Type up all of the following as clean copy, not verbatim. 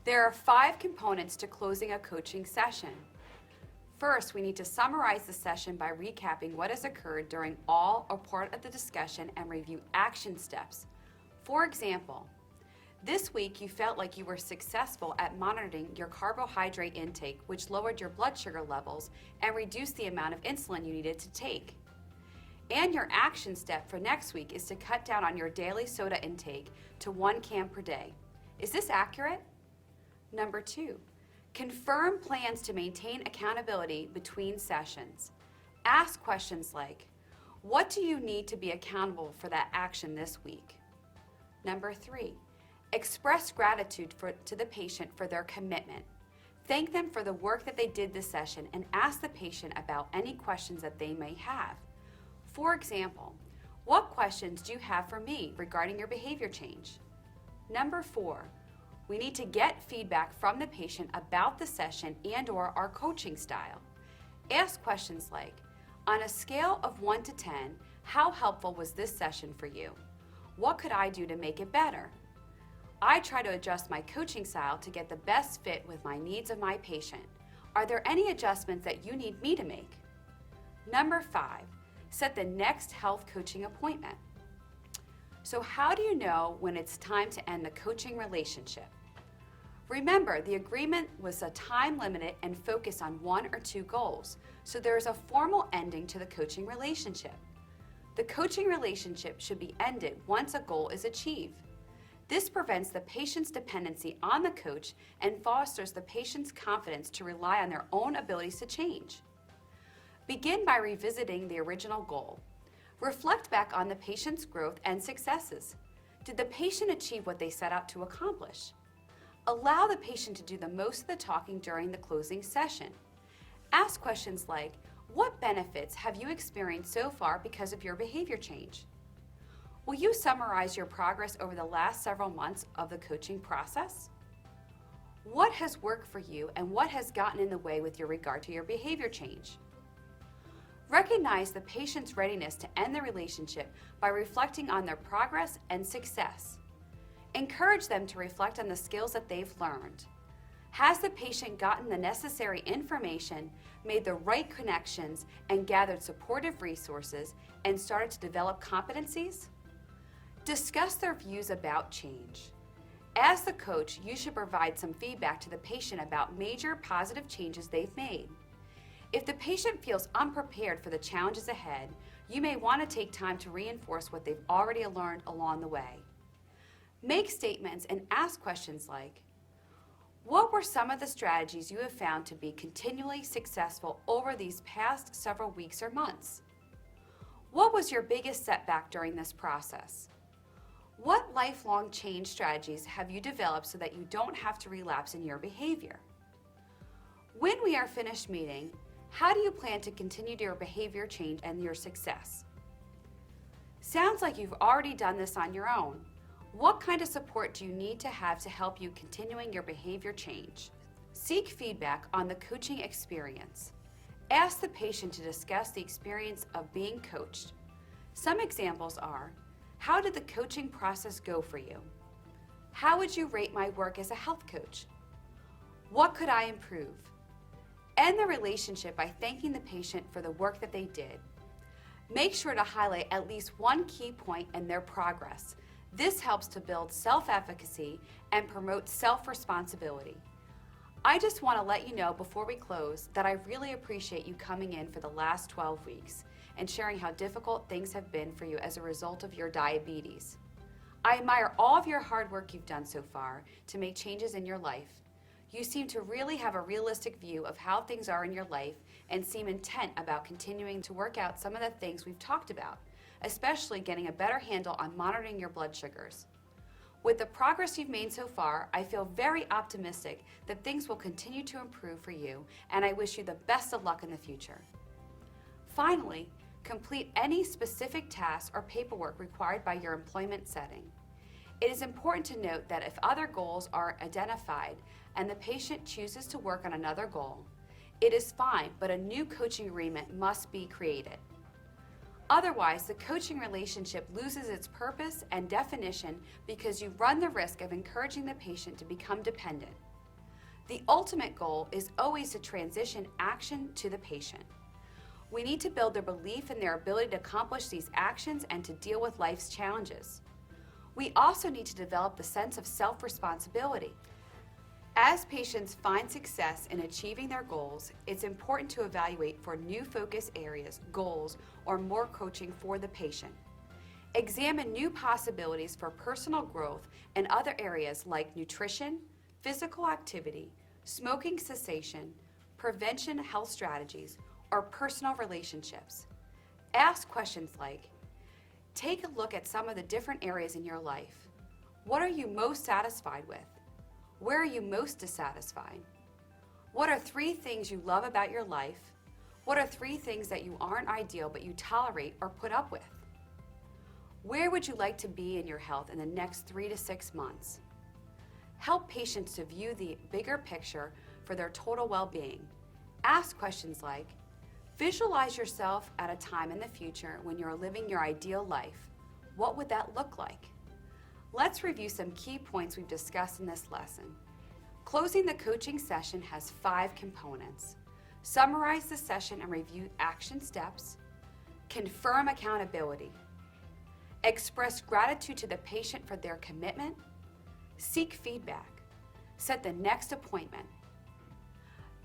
There are 5 components to closing a coaching session. First, we need to summarize the session by recapping what has occurred during all or part of the discussion and review action steps. For example, this week you felt like you were successful at monitoring your carbohydrate intake, which lowered your blood sugar levels and reduced the amount of insulin you needed to take. And your action step for next week is to cut down on your daily soda intake to 1 can per day. Is this accurate? Number 2, confirm plans to maintain accountability between sessions. Ask questions like, what do you need to be accountable for that action this week? Number 3, express gratitude to the patient for their commitment. Thank them for the work that they did this session and ask the patient about any questions that they may have. For example, what questions do you have for me regarding your behavior change? Number 4, we need to get feedback from the patient about the session and/or our coaching style. Ask questions like, on a scale of 1 to 10, how helpful was this session for you? What could I do to make it better? I try to adjust my coaching style to get the best fit with my needs of my patient. Are there any adjustments that you need me to make? Number 5, set the next health coaching appointment. So how do you know when it's time to end the coaching relationship? Remember, the agreement was a time-limited and focused on 1 or 2 goals, so there is a formal ending to the coaching relationship. The coaching relationship should be ended once a goal is achieved. This prevents the patient's dependency on the coach and fosters the patient's confidence to rely on their own abilities to change. Begin by revisiting the original goal. Reflect back on the patient's growth and successes. Did the patient achieve what they set out to accomplish? Allow the patient to do the most of the talking during the closing session. Ask questions like, what benefits have you experienced so far because of your behavior change? Will you summarize your progress over the last several months of the coaching process? What has worked for you and what has gotten in the way with regard to your behavior change? Recognize the patient's readiness to end the relationship by reflecting on their progress and success. Encourage them to reflect on the skills that they've learned. Has the patient gotten the necessary information, made the right connections, and gathered supportive resources and started to develop competencies? Discuss their views about change. As the coach, you should provide some feedback to the patient about major positive changes they've made. If the patient feels unprepared for the challenges ahead, you may want to take time to reinforce what they've already learned along the way. Make statements and ask questions like, what were some of the strategies you have found to be continually successful over these past several weeks or months? What was your biggest setback during this process? What lifelong change strategies have you developed so that you don't have to relapse in your behavior? When we are finished meeting, how do you plan to continue your behavior change and your success? Sounds like you've already done this on your own. What kind of support do you need to have to help you continuing your behavior change? Seek feedback on the coaching experience. Ask the patient to discuss the experience of being coached. Some examples are, how did the coaching process go for you? How would you rate my work as a health coach? What could I improve? End the relationship by thanking the patient for the work that they did. Make sure to highlight at least one key point in their progress. This helps to build self-efficacy and promote self-responsibility. I just want to let you know before we close that I really appreciate you coming in for the last 12 weeks and sharing how difficult things have been for you as a result of your diabetes. I admire all of your hard work you've done so far to make changes in your life. You seem to really have a realistic view of how things are in your life and seem intent about continuing to work out some of the things we've talked about, especially getting a better handle on monitoring your blood sugars. With the progress you've made so far, I feel very optimistic that things will continue to improve for you, and I wish you the best of luck in the future. Finally, complete any specific tasks or paperwork required by your employment setting. It is important to note that if other goals are identified and the patient chooses to work on another goal, it is fine, but a new coaching agreement must be created. Otherwise, the coaching relationship loses its purpose and definition because you run the risk of encouraging the patient to become dependent. The ultimate goal is always to transition action to the patient. We need to build their belief in their ability to accomplish these actions and to deal with life's challenges. We also need to develop the sense of self-responsibility. As patients find success in achieving their goals, it's important to evaluate for new focus areas, goals, or more coaching for the patient. Examine new possibilities for personal growth in other areas like nutrition, physical activity, smoking cessation, prevention health strategies, or personal relationships. Ask questions like, take a look at some of the different areas in your life. What are you most satisfied with? Where are you most dissatisfied? What are 3 things you love about your life? What are 3 things that you aren't ideal but you tolerate or put up with? Where would you like to be in your health in the next 3 to 6 months? Help patients to view the bigger picture for their total well-being. Ask questions like, visualize yourself at a time in the future when you're living your ideal life. What would that look like? Let's review some key points we've discussed in this lesson. Closing the coaching session has 5 components. Summarize the session and review action steps. Confirm accountability. Express gratitude to the patient for their commitment. Seek feedback. Set the next appointment.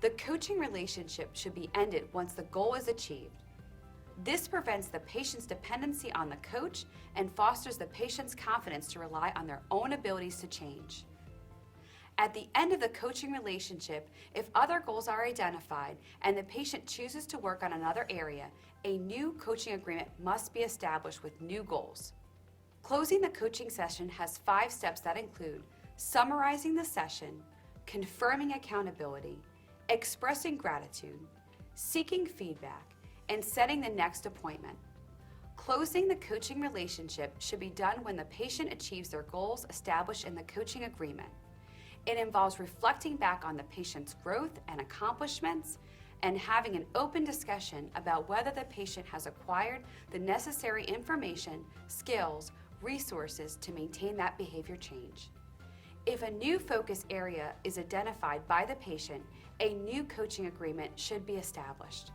The coaching relationship should be ended once the goal is achieved. This prevents the patient's dependency on the coach and fosters the patient's confidence to rely on their own abilities to change. At the end of the coaching relationship, if other goals are identified and the patient chooses to work on another area, a new coaching agreement must be established with new goals. Closing the coaching session has 5 steps that include summarizing the session, confirming accountability, expressing gratitude, seeking feedback, and setting the next appointment. Closing the coaching relationship should be done when the patient achieves their goals established in the coaching agreement. It involves reflecting back on the patient's growth and accomplishments and having an open discussion about whether the patient has acquired the necessary information, skills, resources to maintain that behavior change. If a new focus area is identified by the patient, a new coaching agreement should be established.